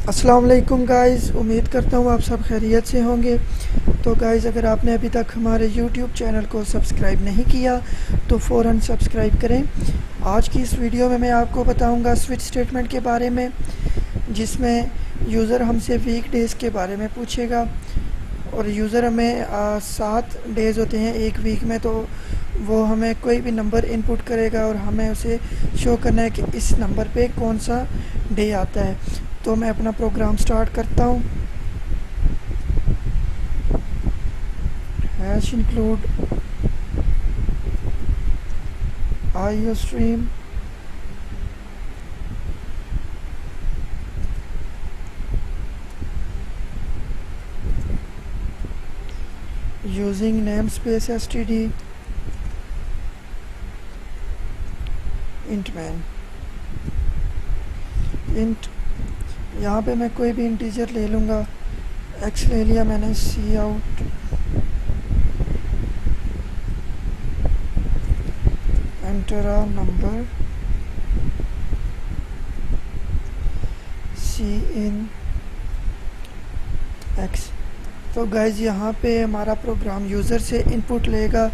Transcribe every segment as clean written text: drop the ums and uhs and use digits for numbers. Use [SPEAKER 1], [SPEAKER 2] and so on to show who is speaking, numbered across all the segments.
[SPEAKER 1] अस्सलाम वालेकुम गाइज़, उम्मीद करता हूँ आप सब खैरियत से होंगे। तो गाइज़, अगर आपने अभी तक हमारे यूट्यूब चैनल को सब्सक्राइब नहीं किया तो फ़ौरन सब्सक्राइब करें। आज की इस वीडियो में मैं आपको बताऊंगा स्विच स्टेटमेंट के बारे में, जिसमें यूज़र हमसे वीक डेज़ के बारे में पूछेगा। और यूज़र हमें 7 डेज़ होते हैं एक वीक में, तो वो हमें कोई भी नंबर इनपुट करेगा और हमें उसे शो करना है कि इस नंबर पे कौन सा डे आता है। तो मैं अपना प्रोग्राम स्टार्ट करता हूँ। Hash include IO stream using name space std int man int. यहाँ पे मैं कोई भी इंटीजर ले लूँगा। एक्स ले लिया मैंने। Cout enter a number, cin x. तो गाइज, यहाँ पे हमारा प्रोग्राम यूज़र से इनपुट लेगा।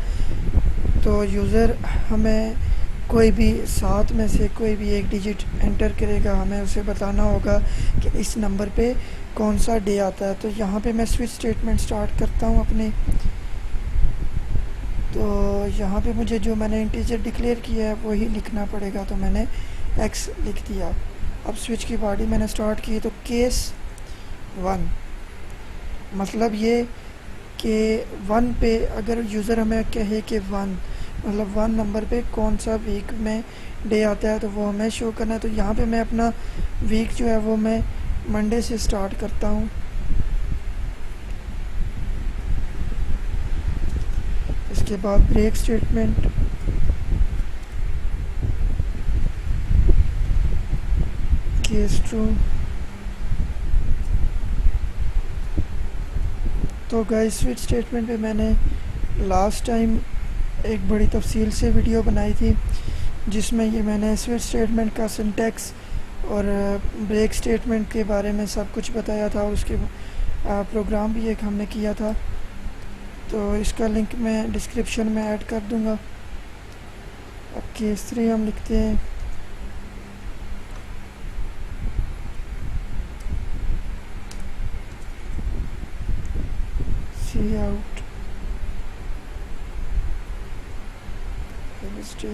[SPEAKER 1] तो यूज़र हमें कोई भी 7 में से कोई भी एक डिजिट एंटर करेगा, हमें उसे बताना होगा कि इस नंबर पे कौन सा डे आता है। तो यहाँ पे मैं स्विच स्टेटमेंट स्टार्ट करता हूँ अपने। तो यहाँ पे मुझे जो मैंने इंटीजर डिक्लेयर किया है वही लिखना पड़ेगा, तो मैंने एक्स लिख दिया। अब स्विच की बॉडी मैंने स्टार्ट की, तो केस 1 मतलब ये कि 1 पे अगर यूज़र हमें कहे कि 1 मतलब 1 नंबर पे कौन सा वीक में डे आता है, तो वो हमें शो करना है। तो यहाँ पे मैं अपना वीक जो है वो मैं मंडे से स्टार्ट करता हूँ। इसके बाद ब्रेक स्टेटमेंट, केस ट्रू। तो गाइस, स्विच स्टेटमेंट पे मैंने लास्ट टाइम एक बड़ी तफसील से वीडियो बनाई थी, जिसमें ये मैंने स्विच स्टेटमेंट का सिंटैक्स और ब्रेक स्टेटमेंट के बारे में सब कुछ बताया था, और उसके प्रोग्राम भी एक हमने किया था। तो इसका लिंक मैं डिस्क्रिप्शन में ऐड कर दूंगा। अब केस 3 हम लिखते हैं। सी आउट वेडनेसडे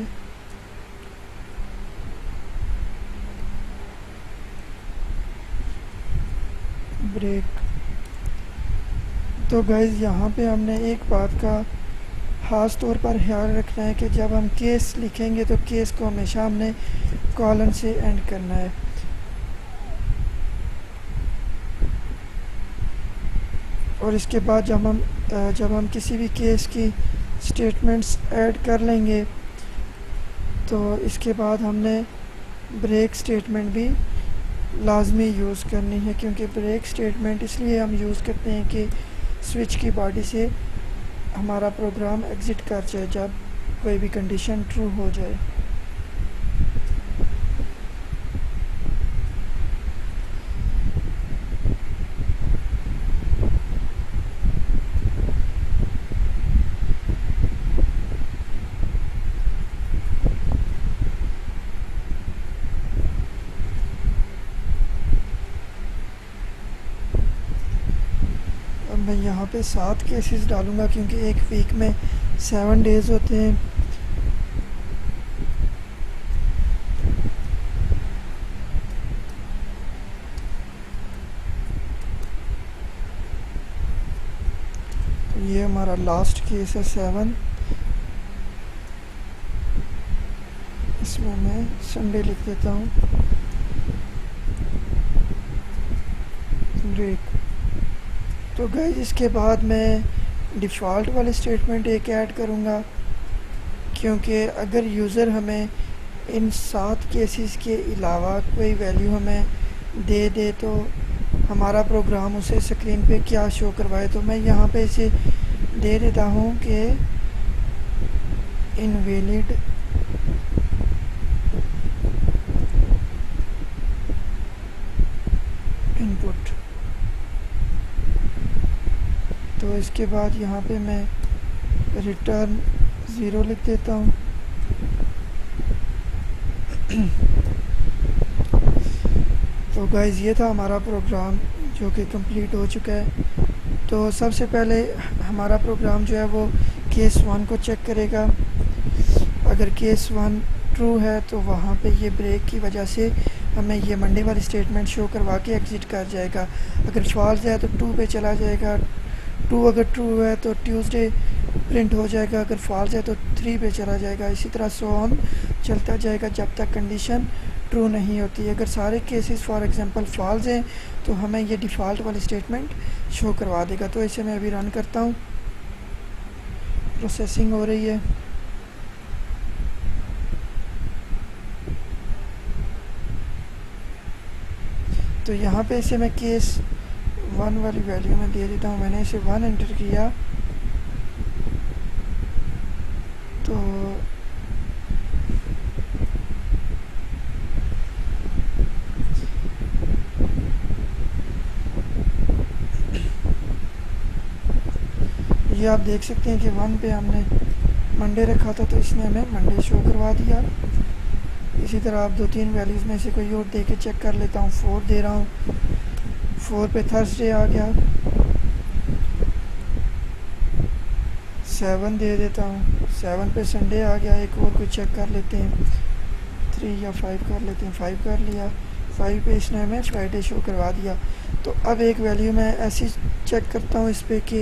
[SPEAKER 1] ब्रेक। तो गाइज़, यहाँ पे हमने एक बात का ख़ास तौर पर ख्याल रखना है कि जब हम केस लिखेंगे तो केस को हमेशा हमने कॉलन से एंड करना है। और इसके बाद जब हम किसी भी केस की स्टेटमेंट्स ऐड कर लेंगे, तो इसके बाद हमने ब्रेक स्टेटमेंट भी लाजमी यूज़ करनी है, क्योंकि ब्रेक स्टेटमेंट इसलिए हम यूज़ करते हैं कि स्विच की बॉडी से हमारा प्रोग्राम एग्ज़िट कर जाए जब कोई भी कंडीशन ट्रू हो जाए। अब मैं यहाँ पे 7 केसेस डालूँगा, क्योंकि एक वीक में 7 डेज़ होते हैं। तो ये हमारा लास्ट केस है 7। इसमें मैं संडे लिख देता हूँ। ब्रेक। तो गाइस, इसके बाद मैं डिफ़ॉल्ट वाले स्टेटमेंट एक ऐड करूँगा, क्योंकि अगर यूज़र हमें इन 7 केसेस के अलावा कोई वैल्यू हमें दे दे तो हमारा प्रोग्राम उसे स्क्रीन पे क्या शो करवाए। तो मैं यहाँ पे इसे दे देता हूँ कि इनवैलिड इनपुट। तो इसके बाद यहाँ पे मैं रिटर्न 0 लिख देता हूँ। तो गाइज़ ये था हमारा प्रोग्राम जो कि कंप्लीट हो चुका है। तो सबसे पहले हमारा प्रोग्राम जो है वो केस 1 को चेक करेगा। अगर केस 1 ट्रू है तो वहाँ पे ये ब्रेक की वजह से हमें ये मंडे वाली स्टेटमेंट शो करवा के एग्ज़िट कर जाएगा। अगर फॉल्स है तो 2 पे चला जाएगा। 2 अगर ट्रू है तो ट्यूसडे प्रिंट हो जाएगा। अगर फॉल्स है तो 3 पे चला जाएगा। इसी तरह सो ऑन चलता जाएगा जब तक कंडीशन ट्रू नहीं होती। अगर सारे केसेस फॉर एग्जांपल फॉल्स हैं तो हमें ये डिफ़ॉल्ट वाली स्टेटमेंट शो करवा देगा। तो इसे मैं अभी रन करता हूँ। प्रोसेसिंग हो रही है। तो यहाँ पे इसे मैं केस 1 वाली वैल्यू में दे देता हूँ। मैंने इसे 1 एंटर किया तो ये आप देख सकते हैं कि 1 पे हमने मंडे रखा था तो इसने हमें मंडे शो करवा दिया। इसी तरह आप 2-3 वैल्यूज़ में से कोई और दे के चेक कर लेता हूँ। 4 दे रहा हूँ, 4 पे थर्सडे आ गया। 7 दे देता हूँ, 7 पे संडे आ गया। एक और कोई चेक कर लेते हैं, 3 या 5 कर लेते हैं। 5 कर लिया, 5 पे इसने हमें फ्राइडे शो करवा दिया। तो अब एक वैल्यू मैं ऐसी चेक करता हूँ इस पर कि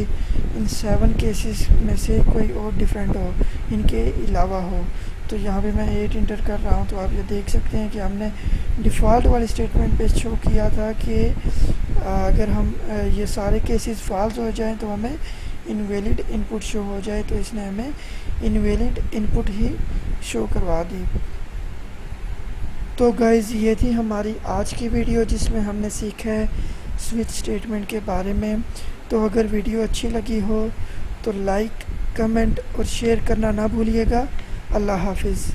[SPEAKER 1] इन 7 केसेस में से कोई और डिफरेंट हो, इनके अलावा हो। तो यहाँ पे मैं 8 इंटर कर रहा हूँ। तो आप ये देख सकते हैं कि हमने डिफ़ॉल्ट वाली स्टेटमेंट पे शो किया था कि अगर हम ये सारे केसेस फॉल्स हो जाएं तो हमें इनवैलिड इनपुट शो हो जाए। तो इसने हमें इनवैलिड इनपुट ही शो करवा दी। तो गाइज़ ये थी हमारी आज की वीडियो जिसमें हमने सीखा है स्विच स्टेटमेंट के बारे में। तो अगर वीडियो अच्छी लगी हो तो लाइक, कमेंट और शेयर करना ना भूलिएगा। अल्लाह हाफिज़।